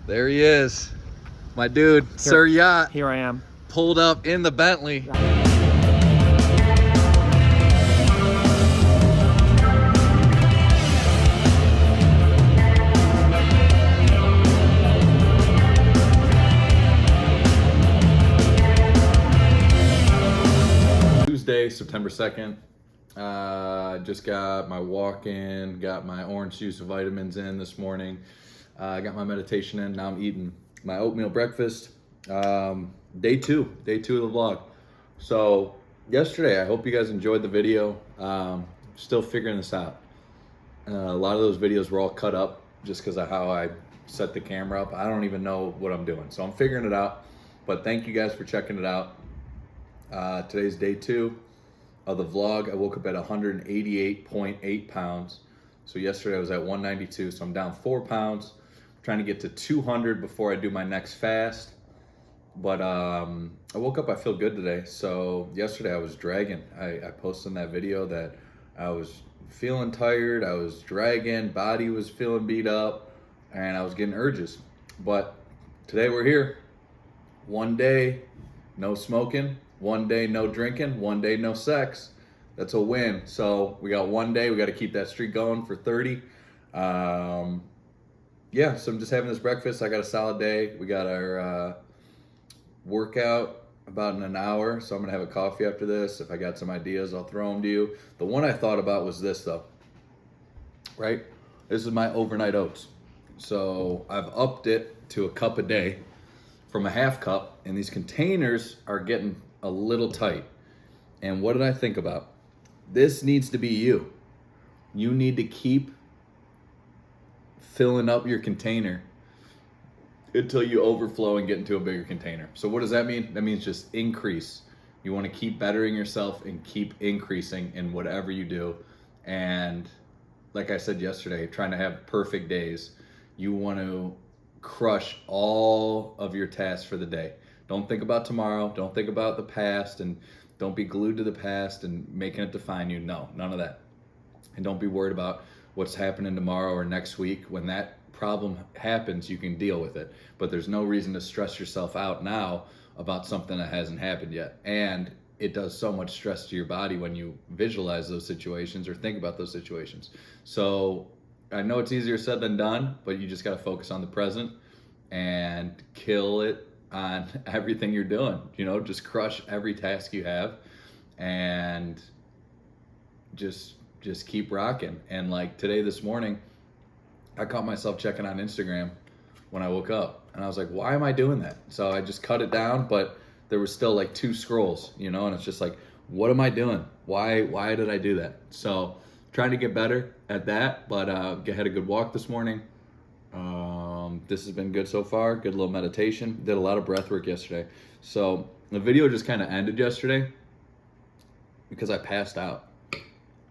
There he is. My dude, Sir Yacht, Here I am. pulled up in the Bentley. Tuesday, September 2nd. Just got my walk in, got my orange juice and vitamins in this morning. I got my meditation in. Now I'm eating my oatmeal breakfast. Day two of the vlog. So yesterday, I hope you guys enjoyed the video. Still figuring this out. A lot of those videos were all cut up just because of how I set the camera up. I don't even know what I'm doing. So I'm figuring it out. But thank you guys for checking it out. Today's day 2 of the vlog. I woke up at 188.8 pounds. So yesterday I was at 192, so I'm down 4 pounds. I'm trying to get to 200 before I do my next fast. But I woke up, I feel good today. So yesterday I was dragging. I posted in that video that I was feeling tired, I was dragging, body was feeling beat up, and I was getting urges. But today we're here. One day, no smoking. One day, no drinking. One day, no sex. That's a win. So we got one day. We got to keep that streak going for 30. Yeah, so I'm just having this breakfast. I got a solid day. We got our workout about in an hour. So I'm going to have a coffee after this. If I got some ideas, I'll throw them to you. The one I thought about was this, though. Right? This is my overnight oats. So I've upped it to a cup a day from a half cup. And these containers are getting a little tight. And what did I think about? This needs to be you. You need to keep filling up your container until you overflow and get into a bigger container. So what does that mean? That means just increase. You want to keep bettering yourself and keep increasing in whatever you do. And like I said yesterday, trying to have perfect days. You want to crush all of your tasks for the day. Don't think about tomorrow. Don't think about the past, and don't be glued to the past and making it define you. No, none of that. And don't be worried about what's happening tomorrow or next week. When that problem happens, you can deal with it. But there's no reason to stress yourself out now about something that hasn't happened yet. And it does so much stress to your body when you visualize those situations or think about those situations. So I know it's easier said than done, but you just got to focus on the present and kill it on everything you're doing. You know, just crush every task you have and just keep rocking. And like today, this morning, I caught myself checking on Instagram when I woke up, and I was like, why am I doing that? So I just cut it down, but there was still like 2 scrolls, you know, and it's just like, what am I doing? Why did I do that? So trying to get better at that, but had a good walk this morning. This has been good so far. Good little meditation. Did a lot of breath work yesterday. So the video just kind of ended yesterday because I passed out.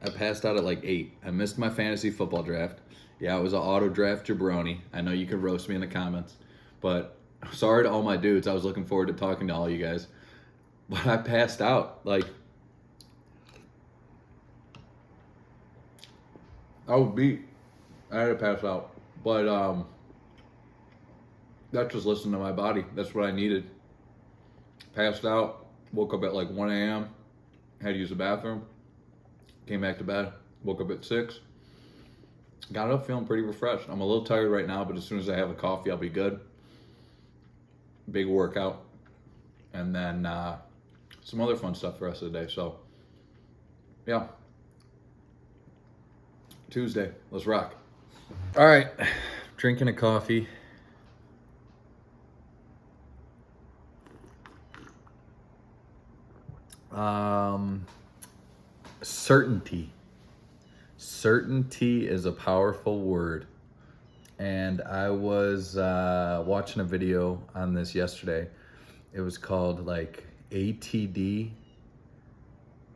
I passed out at like 8. I missed my fantasy football draft. Yeah, it was an auto draft jabroni. I know you can roast me in the comments, but sorry to all my dudes. I was looking forward to talking to all you guys, but I passed out. Like, I was beat. I had to pass out, but that's just listening to my body. That's what I needed. Passed out, woke up at like 1 a.m., had to use the bathroom, came back to bed, woke up at 6, got up feeling pretty refreshed. I'm a little tired right now, but as soon as I have a coffee, I'll be good. Big workout, and then some other fun stuff for the rest of the day. So, yeah. Tuesday, let's rock. All right, drinking a coffee. Certainty. Certainty is a powerful word. And I was watching a video on this yesterday. It was called like ATD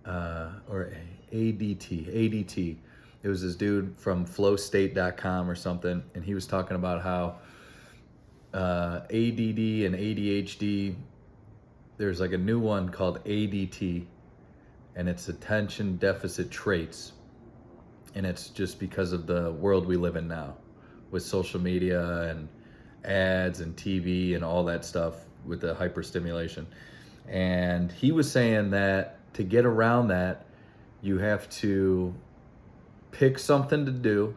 or ADT. It was this dude from flowstate.com or something, and he was talking about how ADD and ADHD, there's like a new one called ADT, and it's attention deficit traits. And it's just because of the world we live in now with social media and ads and TV and all that stuff with the hyperstimulation. And he was saying that to get around that, you have to pick something to do,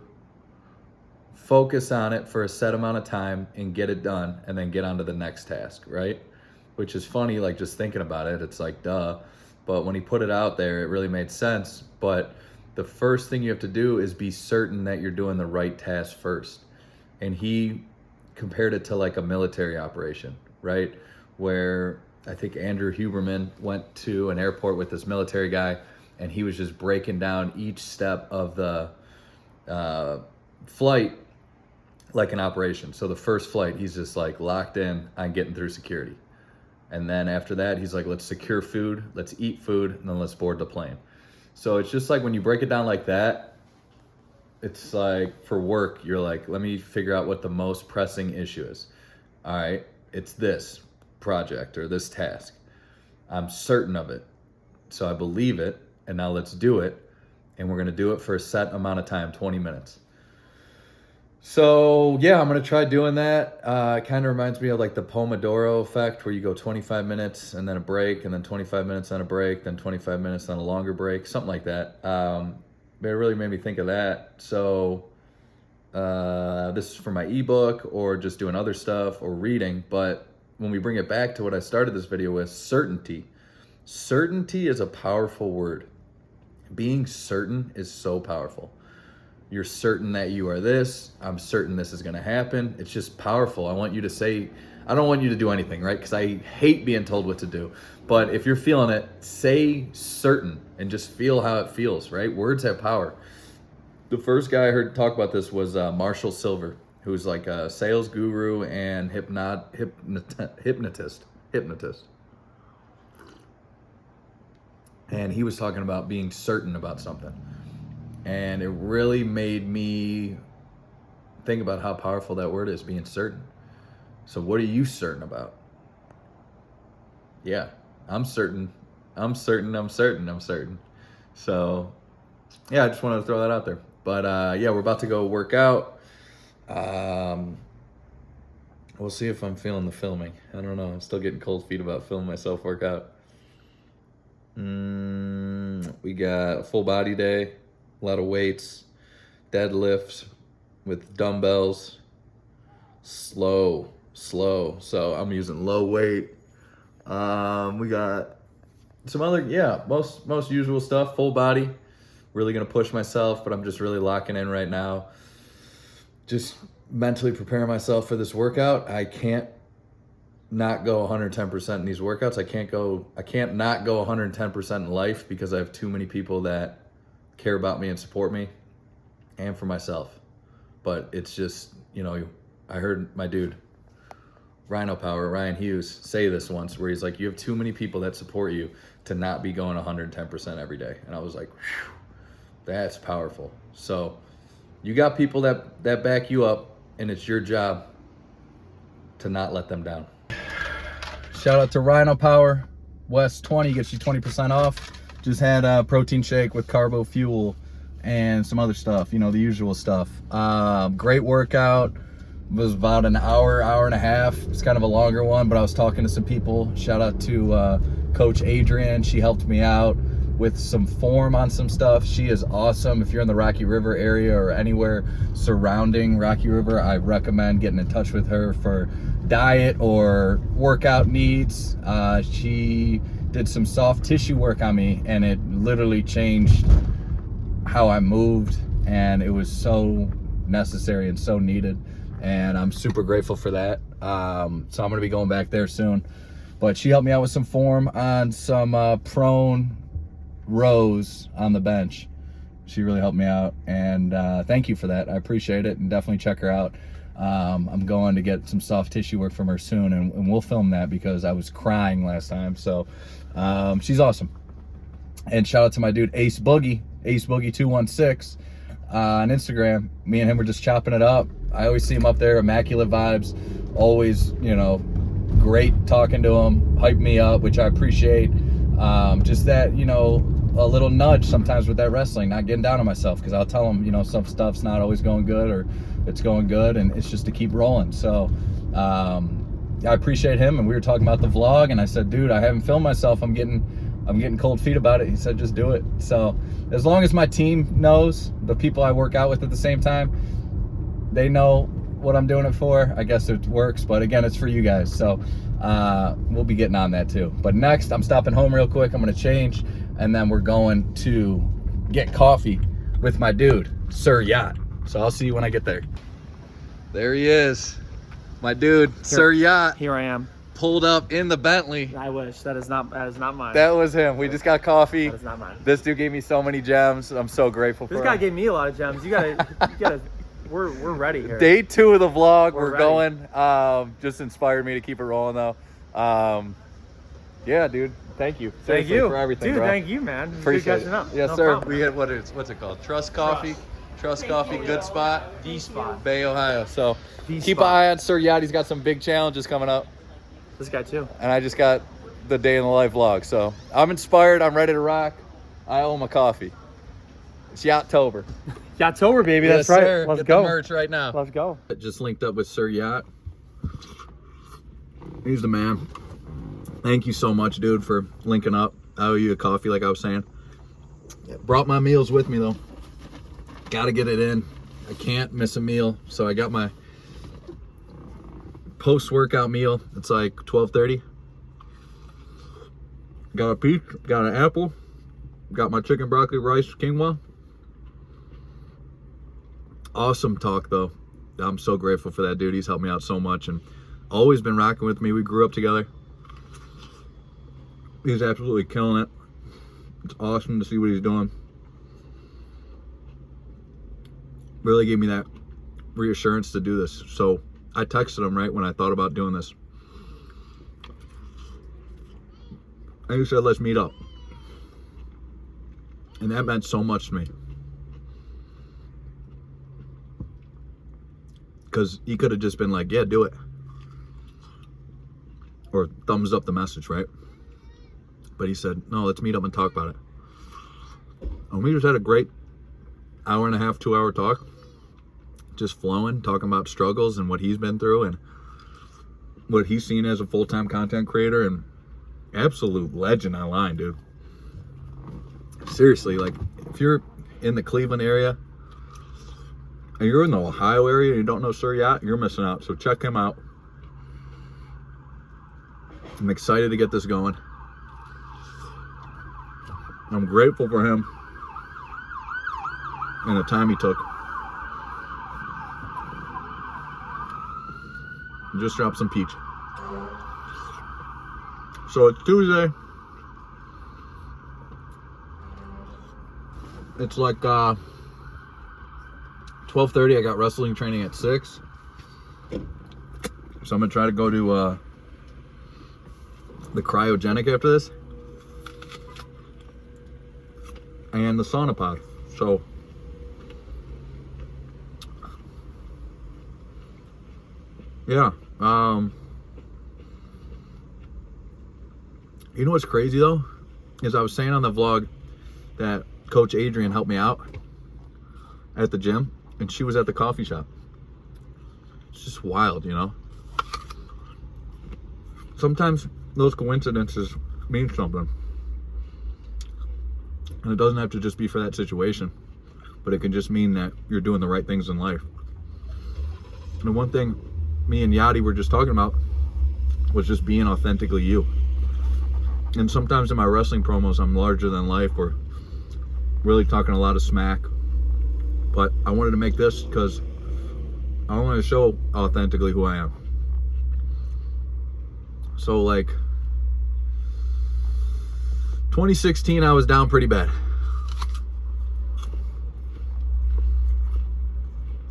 focus on it for a set amount of time and get it done, and then get on to the next task, right? Which is funny, like just thinking about it, it's like, duh. But when he put it out there, it really made sense. But the first thing you have to do is be certain that you're doing the right task first. And he compared it to like a military operation, right? Where I think Andrew Huberman went to an airport with this military guy, and he was just breaking down each step of the flight like an operation. So the first flight, he's just like locked in on getting through security. And then after that, he's like, let's secure food, let's eat food, and then let's board the plane. So it's just like when you break it down like that, it's like for work, you're like, let me figure out what the most pressing issue is. All right, it's this project or this task. I'm certain of it. So I believe it, and now let's do it. And we're gonna do it for a set amount of time, 20 minutes. So yeah, I'm gonna try doing that. It kind of reminds me of like the Pomodoro effect, where you go 25 minutes and then a break, and then 25 minutes on a break, then 25 minutes on a longer break, something like that. But it really made me think of that. So this is for my ebook or just doing other stuff or reading. But when we bring it back to what I started this video with, certainty. Certainty is a powerful word. Being certain is so powerful. You're certain that you are this. I'm certain this is going to happen. It's just powerful. I want you to say, I don't want you to do anything, right? Because I hate being told what to do. But if you're feeling it, say certain and just feel how it feels, right? Words have power. The first guy I heard talk about this was Marshall Silver, who's like a sales guru and hypnotist. And he was talking about being certain about something. And it really made me think about how powerful that word is, being certain. So what are you certain about? Yeah, I'm certain. So yeah, I just wanted to throw that out there. But yeah, we're about to go work out. We'll see if I'm feeling the filming. I don't know. I'm still getting cold feet about filming myself work out. We got a full body day. A lot of weights, deadlifts with dumbbells, slow. So I'm using low weight. We got some other, most usual stuff, full body. Really gonna push myself, but I'm just really locking in right now. Just mentally preparing myself for this workout. I can't not go 110% in these workouts. I can't not go 110% in life, because I have too many people that care about me and support me, and for myself. But it's just, I heard my dude Rhino Power, Ryan Hughes, say this once, where he's like, you have too many people that support you to not be going 110% every day. And I was like, whew, that's powerful. So you got people that back you up, and it's your job to not let them down. Shout out to Rhino Power. West 20 gets you 20% off. Just had a protein shake with carbo fuel and some other stuff, the usual stuff. Great workout. It was about an hour and a half. It's kind of a longer one, but I was talking to some people. Shout out to Coach Adrian. She helped me out with some form on some stuff. She is awesome. If you're in the Rocky River area or anywhere surrounding Rocky River, I recommend getting in touch with her for diet or workout needs. She did some soft tissue work on me, and it literally changed how I moved, and it was so necessary and so needed, and I'm super grateful for that. So I'm gonna be going back there soon. But she helped me out with some form on some prone rows on the bench. She really helped me out, and thank you for that. I appreciate it, and definitely check her out. I'm going to get some soft tissue work from her soon, and we'll film that, because I was crying last time. So she's awesome. And shout out to my dude Ace Boogie 216 on Instagram. Me and him were just chopping it up. I always see him up there, immaculate vibes, always, great talking to him, hype me up, which I appreciate. Just that, a little nudge sometimes with that wrestling, not getting down on myself, because I'll tell him, some stuff's not always going good, or it's going good, and it's just to keep rolling. So I appreciate him, and we were talking about the vlog, and I said, dude, I haven't filmed myself. I'm getting cold feet about it. He said, just do it. So as long as my team knows, the people I work out with at the same time, they know what I'm doing it for, I guess it works. But again, it's for you guys. So we'll be getting on that too. But next, I'm stopping home real quick. I'm gonna change, and then we're going to get coffee with my dude, Sir Yacht. So I'll see you when I get there. There he is, my dude, Sir Yacht. Here I am. Pulled up in the Bentley. I wish. That is not mine. That was him. We just got coffee. That is not mine. This dude gave me so many gems. I'm so grateful for This him. guy gave me a lot of gems. You gotta. We're ready here. Day 2 of the vlog. We're ready. going. Just inspired me to keep it rolling though. Yeah, dude. Thank you. Thank Seriously, you for everything, dude. bro. Thank you, man. Good Appreciate catching it. up. Yes, No sir. problem. We had what's it called? Trust Coffee. Trust Coffee. Good spot. The spot. Bay, Ohio. So The keep spot. an eye on Sir Yacht. He's got some big challenges coming up. This guy too. And I just got the day in the life vlog. So I'm inspired. I'm ready to rock. I owe him a coffee. It's Yachttober. Yachttober, baby. Yes, That's right. sir. Let's Get go. the merch right now. Let's go. I just linked up with Sir Yacht. He's the man. Thank you so much, dude, for linking up. I owe you a coffee, like I was saying. Brought my meals with me though. Gotta get it in. I can't miss a meal. So I got my post-workout meal. It's like 12:30. Got a peach, got an apple, got my chicken broccoli rice quinoa. Awesome talk though. I'm so grateful for that dude. He's helped me out so much and always been rocking with me. We grew up together. He's absolutely killing it. It's awesome to see what he's doing. Really gave me that reassurance to do this. So I texted him right when I thought about doing this. And he said, let's meet up. And that meant so much to me. Because he could have just been like, yeah, do it. Or thumbs up the message, right? But he said, no, let's meet up and talk about it. And we just had a great hour and a half, 2 hour talk. Just flowing, talking about struggles and what he's been through and what he's seen as a full-time content creator, and absolute legend online, dude. Seriously, like, if you're in the Cleveland area and you're in the Ohio area and you don't know Sir Yacht, you're missing out. So check him out. I'm excited to get this going. I'm grateful for him and the time he took. Just dropped some peach. So it's Tuesday. It's like 12:30. I got wrestling training at 6. So I'm gonna try to go to the cryogenic after this. And the sauna pod. So yeah. You know what's crazy though? Is I was saying on the vlog that Coach Adrian helped me out at the gym, and she was at the coffee shop. It's just wild, you know? Sometimes those coincidences mean something. And it doesn't have to just be for that situation, but it can just mean that you're doing the right things in life. And the one thing me and Yachty were just talking about was just being authentically you. And sometimes in my wrestling promos, I'm larger than life or really talking a lot of smack. But I wanted to make this because I want to show authentically who I am. So like 2016, I was down pretty bad.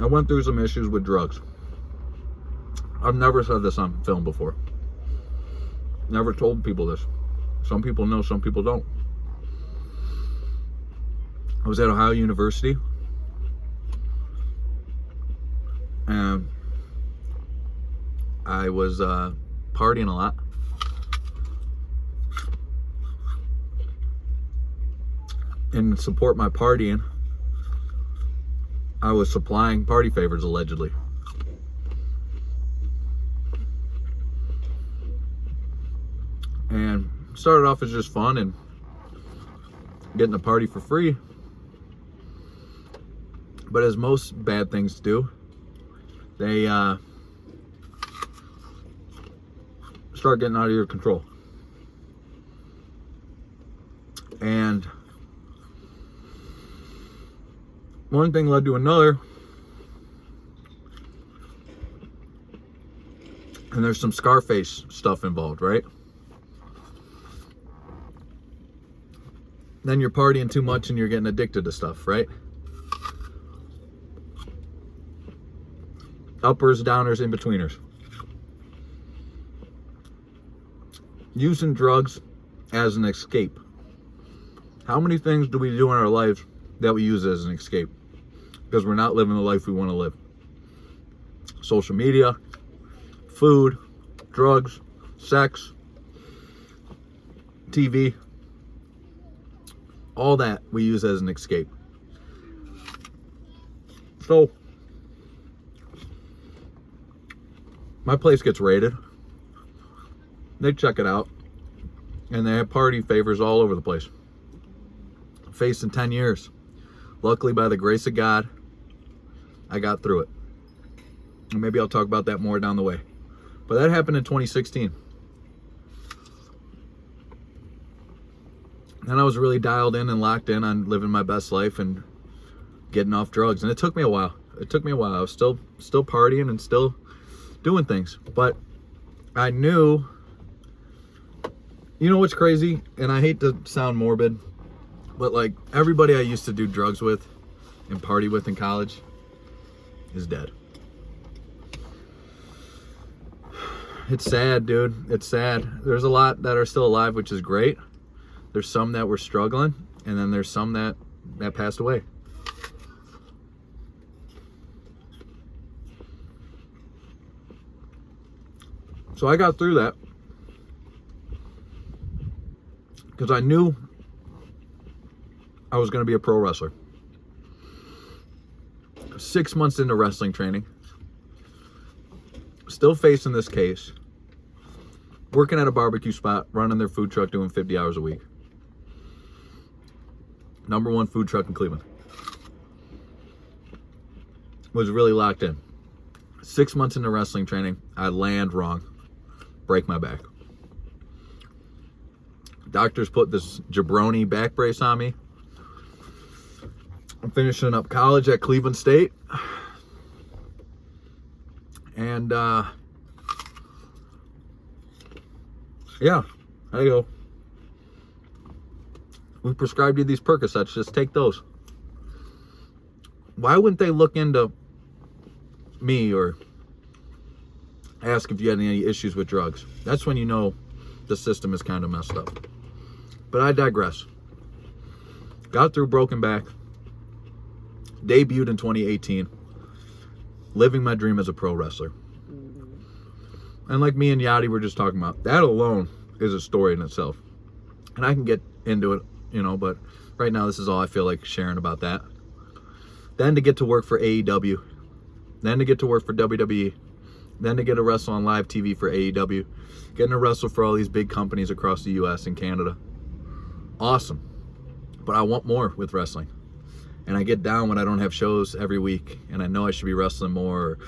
I went through some issues with drugs. I've never said this on film before. Never told people this. Some people know, some people don't. I was at Ohio University. And I was partying a lot. And to support my partying, I was supplying party favors, allegedly. And started off as just fun and getting a party for free. But as most bad things do, they start getting out of your control. And one thing led to another. And there's some Scarface stuff involved, right? Then you're partying too much and you're getting addicted to stuff, right? Uppers, downers, in-betweeners. Using drugs as an escape. How many things do we do in our lives that we use as an escape? Because we're not living the life we want to live. Social media, food, drugs, sex, TV, all that we use as an escape. So, my place gets raided. They check it out, and they have party favors all over the place. Facing 10 years. Luckily, by the grace of God, I got through it. And maybe I'll talk about that more down the way. But that happened in 2016. And I was really dialed in and locked in on living my best life and getting off drugs. And it took me a while. I was still partying and still doing things. But I knew, you know what's crazy? And I hate to sound morbid, but like everybody I used to do drugs with and party with in college is dead. It's sad, dude. It's sad. There's a lot that are still alive, which is great. There's some that were struggling, and then there's some that passed away. So I got through that because I knew I was going to be a pro wrestler. 6 months into wrestling training, still facing this case, working at a barbecue spot, running their food truck, doing 50 hours a week. #1 food truck in Cleveland. Was really locked in. 6 months into wrestling training, I land wrong, break my back. Doctors put this jabroni back brace on me. I'm finishing up college at Cleveland State. And yeah, there you go. We prescribed you these Percocets, just take those. Why wouldn't they look into me or ask if you had any issues with drugs? That's when you know the system is kind of messed up. But I digress. Got through broken back. Debuted in 2018. Living my dream as a pro wrestler. And like me and Yachty were just talking about, that alone is a story in itself. And I can get into it, you know, but right now this is all I feel like sharing about that. Then to get to work for AEW. Then to get to work for WWE. Then to get to wrestle on live TV for AEW. Getting to wrestle for all these big companies across the US and Canada. Awesome. But I want more with wrestling. And I get down when I don't have shows every week. And I know I should be wrestling more,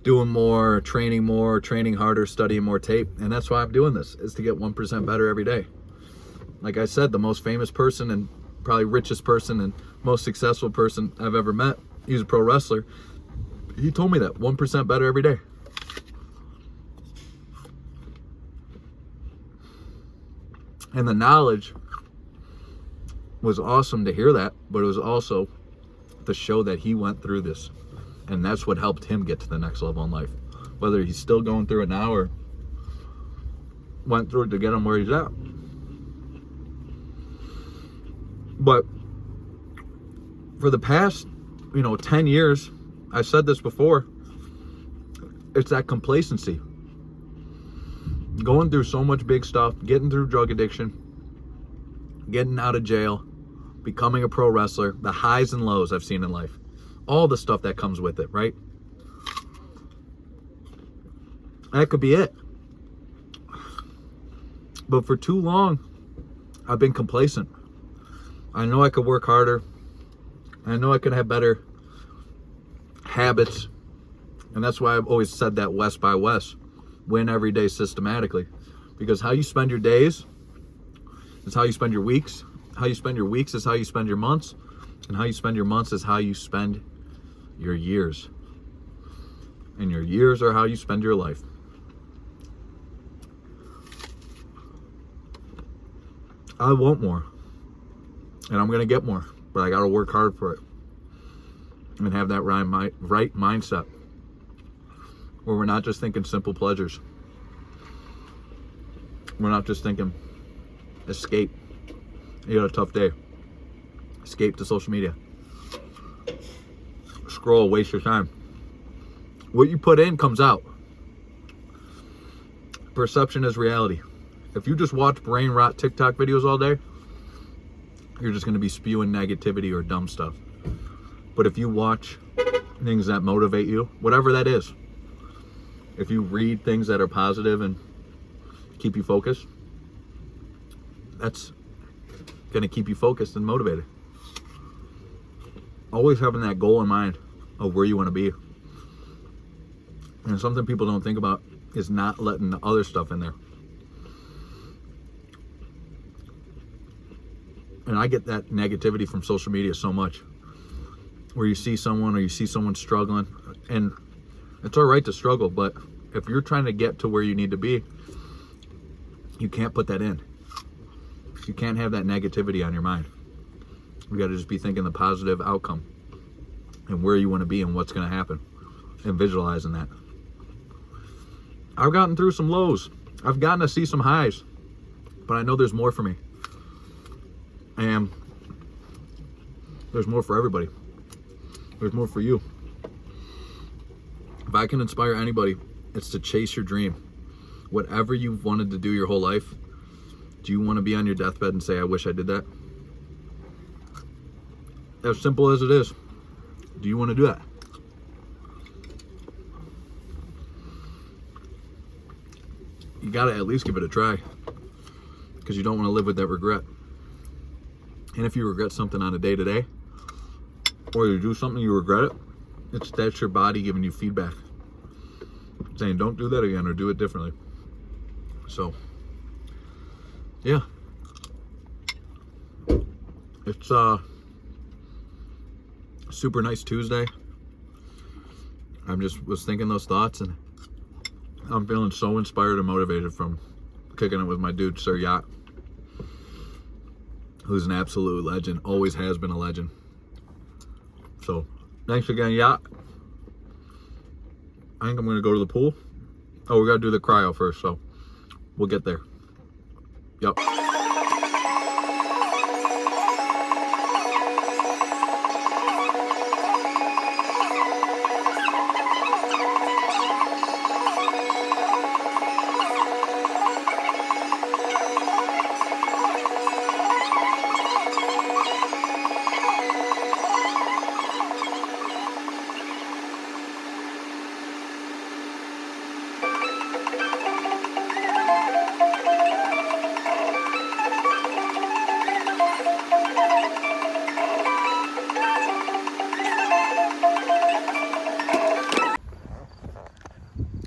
doing more, training harder, studying more tape. And that's why I'm doing this, is to get 1% better every day. Like I said, the most famous person and probably richest person and most successful person I've ever met, he's a pro wrestler. He told me that, 1% better every day. And the knowledge was awesome to hear that, but it was also to show that he went through this. And that's what helped him get to the next level in life. Whether he's still going through it now or went through it to get him where he's at. But for the past, 10 years, I said this before, it's that complacency. Going through so much big stuff, getting through drug addiction, getting out of jail, becoming a pro wrestler, the highs and lows I've seen in life. all the stuff that comes with it, right? That could be it. But for too long, I've been complacent. I know I could work harder. I know I could have better habits. And that's why I've always said that West by West. Win every day systematically. Because how you spend your days is how you spend your weeks. How you spend your weeks is how you spend your months. And how you spend your months is how you spend your years. And your years are how you spend your life. I want more. And I'm going to get more. But I got to work hard for it. And have that right mindset. Where we're not just thinking simple pleasures. We're not just thinking escape. You had a tough day. Escape to social media. Scroll, waste your time. What you put in comes out. Perception is reality. If you just watch brain rot TikTok videos all day, you're just going to be spewing negativity or dumb stuff. But if you watch things that motivate you, whatever that is, if you read things that are positive and keep you focused, that's going to keep you focused and motivated. Always having that goal in mind of where you want to be. And something people don't think about is not letting the other stuff in there. And I get that negativity from social media so much. Where you see someone or you see someone struggling. And it's all right to struggle, but if you're trying to get to where you need to be, you can't put that in. You can't have that negativity on your mind. You got to just be thinking the positive outcome and where you want to be and what's going to happen and visualizing that. I've gotten through some lows. I've gotten to see some highs, but I know there's more for me. And there's more for everybody. There's more for you. If I can inspire anybody, it's to chase your dream. Whatever you've wanted to do your whole life, do you want to be on your deathbed and say, I wish I did that? As simple as it is. Do you want to do that? You got to at least give it a try. Because you don't want to live with that regret. And if you regret something on a day-to-day, or you do something you regret it, that's your body giving you feedback. Saying, don't do that again or do it differently. So, yeah. It's super nice Tuesday. I just was thinking those thoughts and I'm feeling so inspired and motivated from kicking it with my dude, Sir Yacht, who's an absolute legend, always has been a legend. So, thanks again, Yacht. I think I'm going to go to the pool. Oh, we got to do the cryo first, so we'll get there. Yep.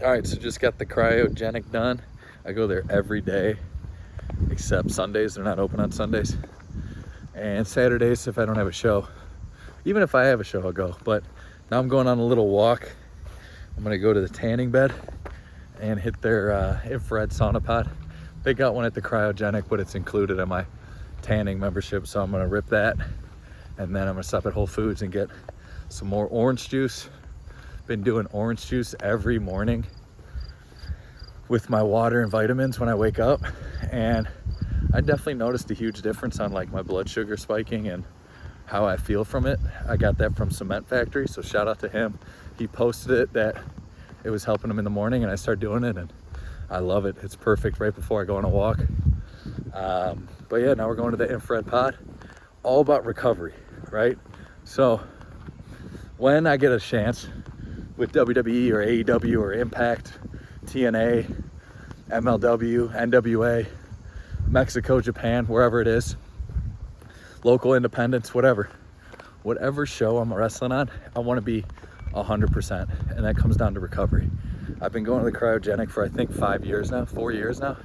All right, so just got the cryogenic done. I go there every day, except Sundays. They're not open on Sundays. And Saturdays if I don't have a show. Even if I have a show, I'll go. But now I'm going on a little walk. I'm gonna go to the tanning bed and hit their infrared sauna pod. They got one at the cryogenic, but it's included in my tanning membership. So I'm gonna rip that. And then I'm gonna stop at Whole Foods and get some more orange juice. Been doing orange juice every morning with my water and vitamins when I wake up, and I definitely noticed a huge difference on like my blood sugar spiking and how I feel from it. I got that from Cement Factory, so shout out to him. He posted it that it was helping him in the morning, and I started doing it and I love it. It's perfect right before I go on a walk. But yeah, now we're going to the infrared pod. All about recovery, right? So when I get a chance with WWE or AEW or Impact, TNA, MLW, NWA, Mexico, Japan, wherever it is, local independents, whatever show I'm wrestling on, I want to be 100%, and that comes down to recovery. I've been going to the cryogenic for I think 4 years now,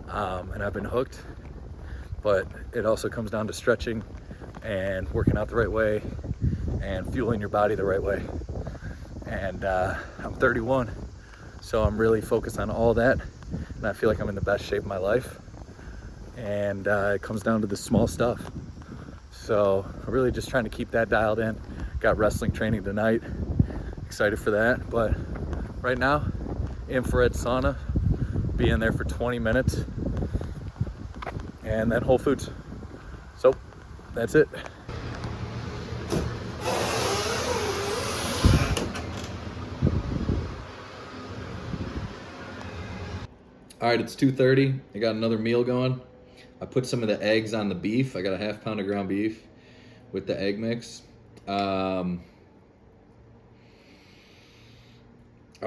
and I've been hooked, but it also comes down to stretching and working out the right way and fueling your body the right way. And I'm 31, so I'm really focused on all that, and I feel like I'm in the best shape of my life. And it comes down to the small stuff. So I'm really just trying to keep that dialed in. Got wrestling training tonight, excited for that. But right now, infrared sauna, be in there for 20 minutes, and then Whole Foods. So that's it. All right, it's 2:30. I got another meal going. I put some of the eggs on the beef. I got a half pound of ground beef with the egg mix. I'm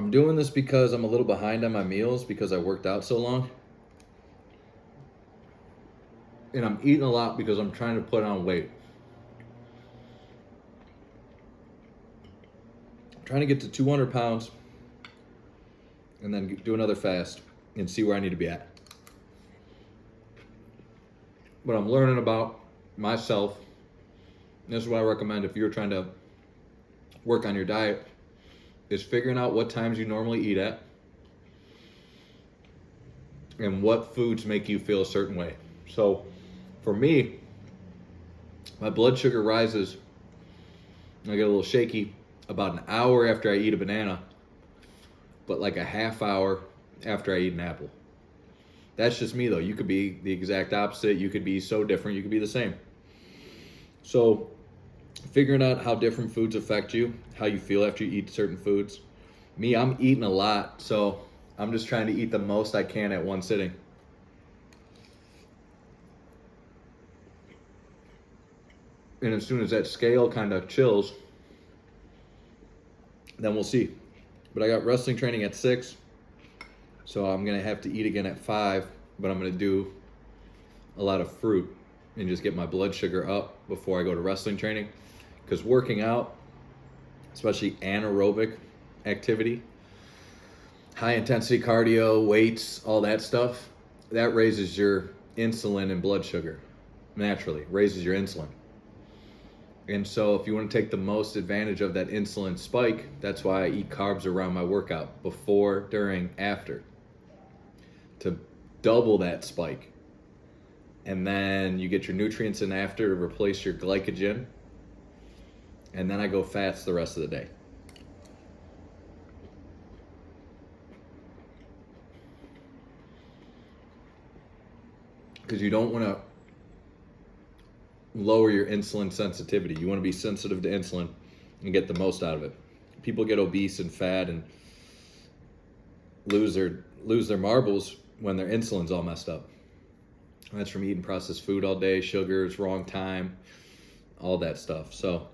doing this because I'm a little behind on my meals because I worked out so long. And I'm eating a lot because I'm trying to put on weight. I'm trying to get to 200 pounds and then do another fast and see where I need to be at. But I'm learning about myself. This is what I recommend if you're trying to work on your diet, is figuring out what times you normally eat at and what foods make you feel a certain way. So for me, my blood sugar rises, I get a little shaky about an hour after I eat a banana, but like a half hour after I eat an apple. That's just me though. You could be the exact opposite. You could be so different. You could be the same. So figuring out how different foods affect you, how you feel after you eat certain foods. Me, I'm eating a lot, so I'm just trying to eat the most I can at one sitting. And as soon as that scale kind of chills, then we'll see. But I got wrestling training at 6. So I'm gonna have to eat again at 5, but I'm gonna do a lot of fruit and just get my blood sugar up before I go to wrestling training. Because working out, especially anaerobic activity, high intensity cardio, weights, all that stuff, that raises your insulin and blood sugar naturally, raises your insulin. And so if you want to take the most advantage of that insulin spike, that's why I eat carbs around my workout, before, during, after, to double that spike. And then you get your nutrients in after to replace your glycogen. And then I go fast the rest of the day. Because you don't want to lower your insulin sensitivity. You want to be sensitive to insulin and get the most out of it. People get obese and fat and lose their marbles when their insulin's all messed up. And that's from eating processed food all day, sugars, wrong time, all that stuff. So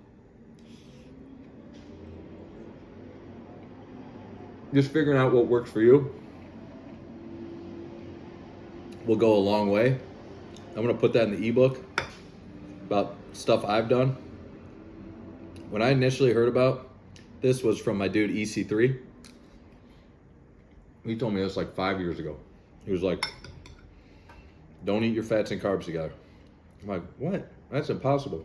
just figuring out what works for you will go a long way. I'm going to put that in the ebook about stuff I've done. When I initially heard about this was from my dude EC3. He told me this like 5 years ago. He was like, don't eat your fats and carbs together. I'm like, what? That's impossible.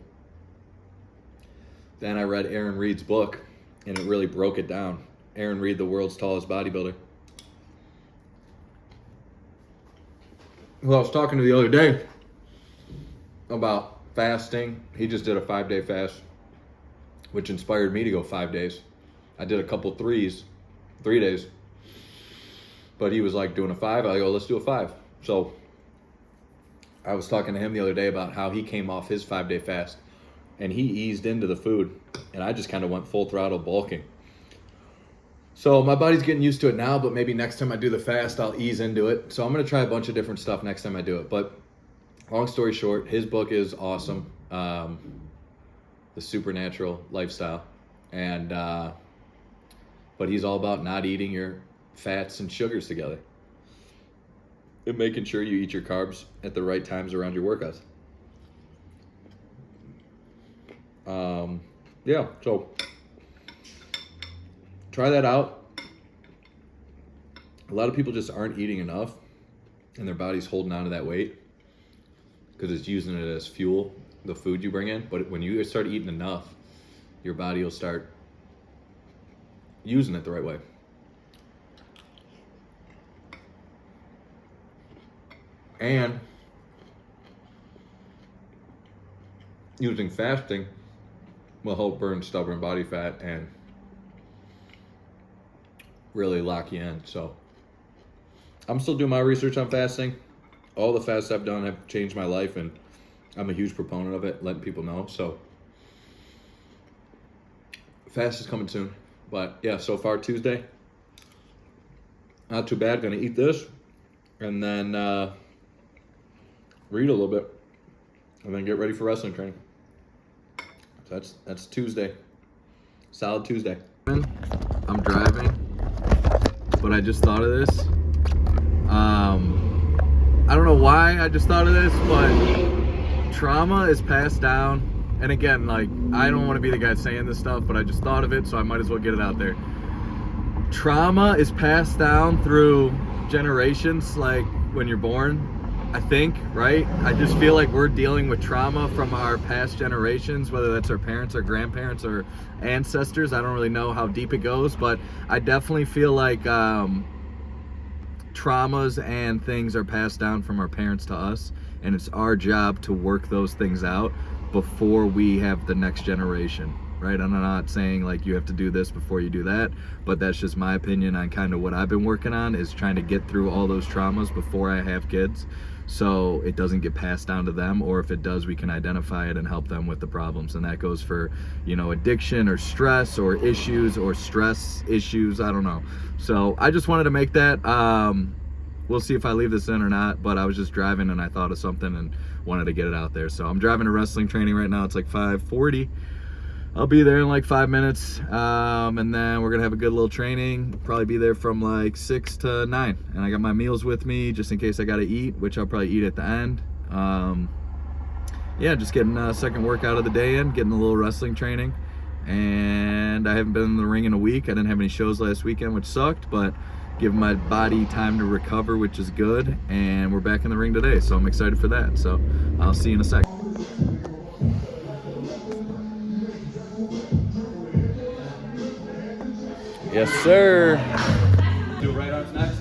Then I read Aaron Reed's book and it really broke it down. Aaron Reed, the world's tallest bodybuilder, who I was talking to the other day about fasting. He just did a 5-day fast, which inspired me to go 5 days. I did a couple 3 days, but he was like doing a 5. I go, let's do a 5. So I was talking to him the other day about how he came off his 5-day fast and he eased into the food, and I just kind of went full throttle bulking. So my body's getting used to it now, but maybe next time I do the fast, I'll ease into it. So I'm going to try a bunch of different stuff next time I do it. But long story short, his book is awesome. The Supernatural Lifestyle. And but he's all about not eating your fats and sugars together, and making sure you eat your carbs at the right times around your workouts. Yeah, so try that out. A lot of people just aren't eating enough, and their body's holding on to that weight because it's using it as fuel, the food you bring in. But when you start eating enough, your body will start using it the right way. And using fasting will help burn stubborn body fat and really lock you in. So I'm still doing my research on fasting. All the fasts I've done have changed my life, and I'm a huge proponent of it, letting people know. So fast is coming soon. But yeah, so far Tuesday, not too bad. Gonna eat this and then read a little bit and then get ready for wrestling training. So that's Tuesday. Solid Tuesday. I'm driving, but I just thought of this. I don't know why I just thought of this, but trauma is passed down. And again, like, I don't want to be the guy saying this stuff, but I just thought of it, so I might as well get it out there. Trauma is passed down through generations, like when you're born, I think, right? I just feel like we're dealing with trauma from our past generations, whether that's our parents, our grandparents, or ancestors. I don't really know how deep it goes, but I definitely feel like traumas and things are passed down from our parents to us, and it's our job to work those things out before we have the next generation, right? I'm not saying like you have to do this before you do that, but that's just my opinion on kind of what I've been working on, is trying to get through all those traumas before I have kids, so it doesn't get passed down to them, or if it does, we can identify it and help them with the problems. And that goes for, you know, addiction or stress or issues or stress issues, I don't know. So I just wanted to make that. We'll see if I leave this in or not, but I was just driving and I thought of something and wanted to get it out there. So I'm driving to wrestling training right now. It's like 5:40. I'll be there in like 5 minutes, and then we're gonna have a good little training. Probably be there from like 6 to 9, and I got my meals with me just in case I gotta eat, which I'll probably eat at the end. Yeah, just getting a second workout of the day in, getting a little wrestling training. And I haven't been in the ring in a week. I didn't have any shows last weekend, which sucked, but giving my body time to recover, which is good. And we're back in the ring today, so I'm excited for that. So I'll see you in a second. Yes, sir. Do right arms next.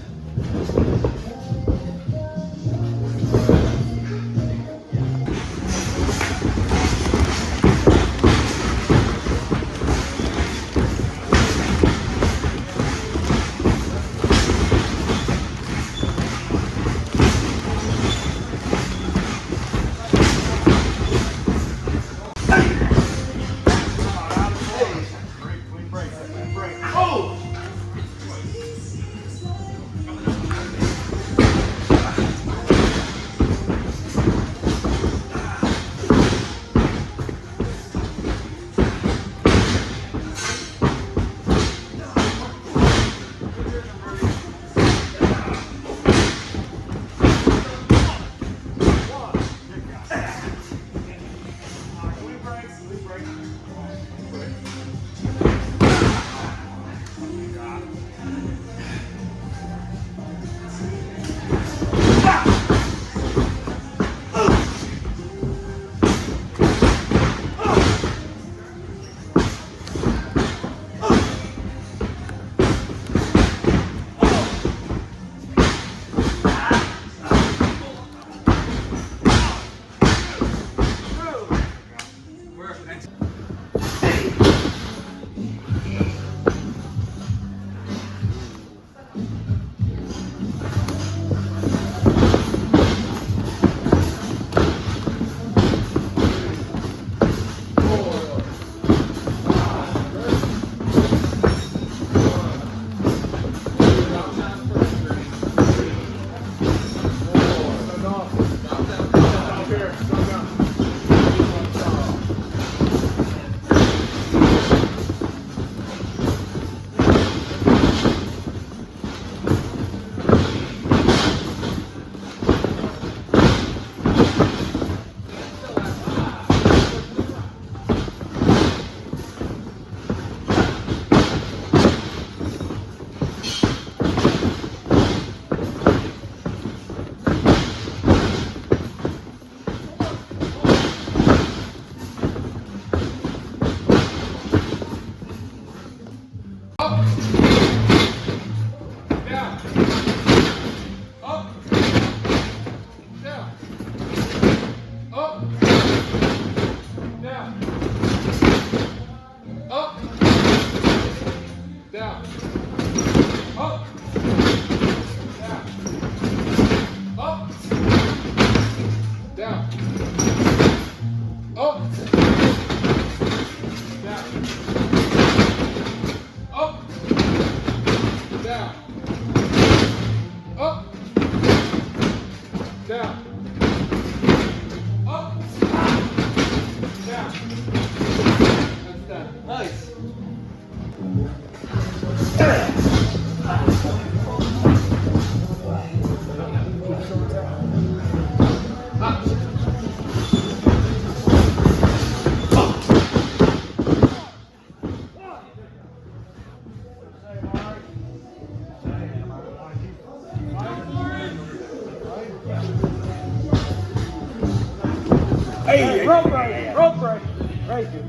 Hey, rope break, rope break. Right, dude.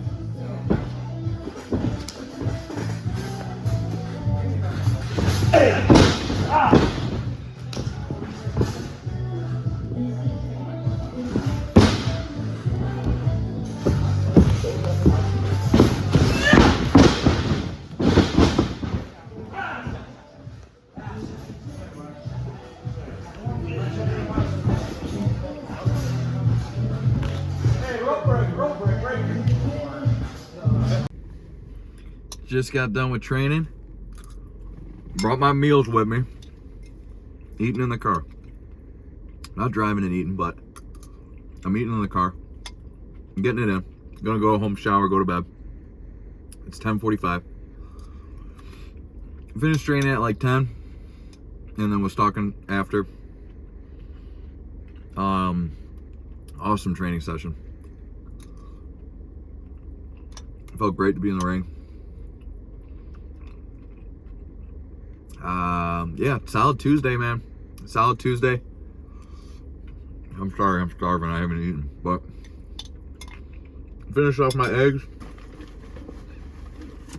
Hey, rope break, right. Just got done with training. Brought my meals with me. Eating in the car. Not driving and eating, but I'm eating in the car. I'm getting it in. Gonna go home, shower, go to bed. It's 10:45. Finished training at like 10, and then was talking after. Awesome training session. Felt great to be in the ring. Yeah, solid Tuesday, man. Solid Tuesday. I'm sorry, I'm starving. I haven't eaten, but finished off my eggs.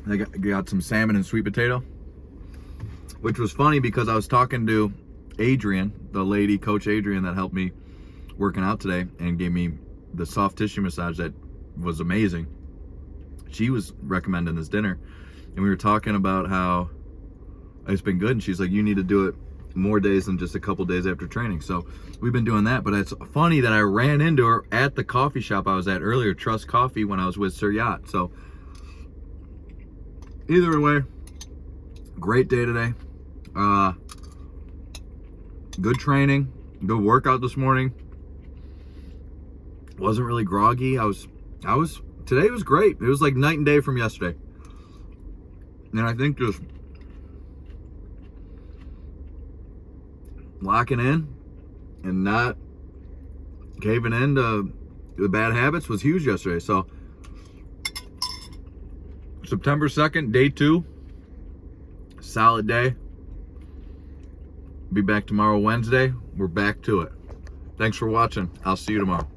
I got some salmon and sweet potato, which was funny because I was talking to Adrian, the lady, Coach Adrian, that helped me working out today and gave me the soft tissue massage that was amazing. She was recommending this dinner, and we were talking about how it's been good, and she's like, you need to do it more days than just a couple days after training. So we've been doing that. But it's funny that I ran into her at the coffee shop I was at earlier, Trust Coffee, when I was with Sir Yacht. So either way, great day today. Good training, good workout this morning. Wasn't really groggy. Today was great. It was like night and day from yesterday. And I think just locking in and not caving in to the bad habits was huge yesterday. So September 2nd, day 2, solid day. Be back tomorrow, Wednesday. We're back to it. Thanks for watching. I'll see you tomorrow.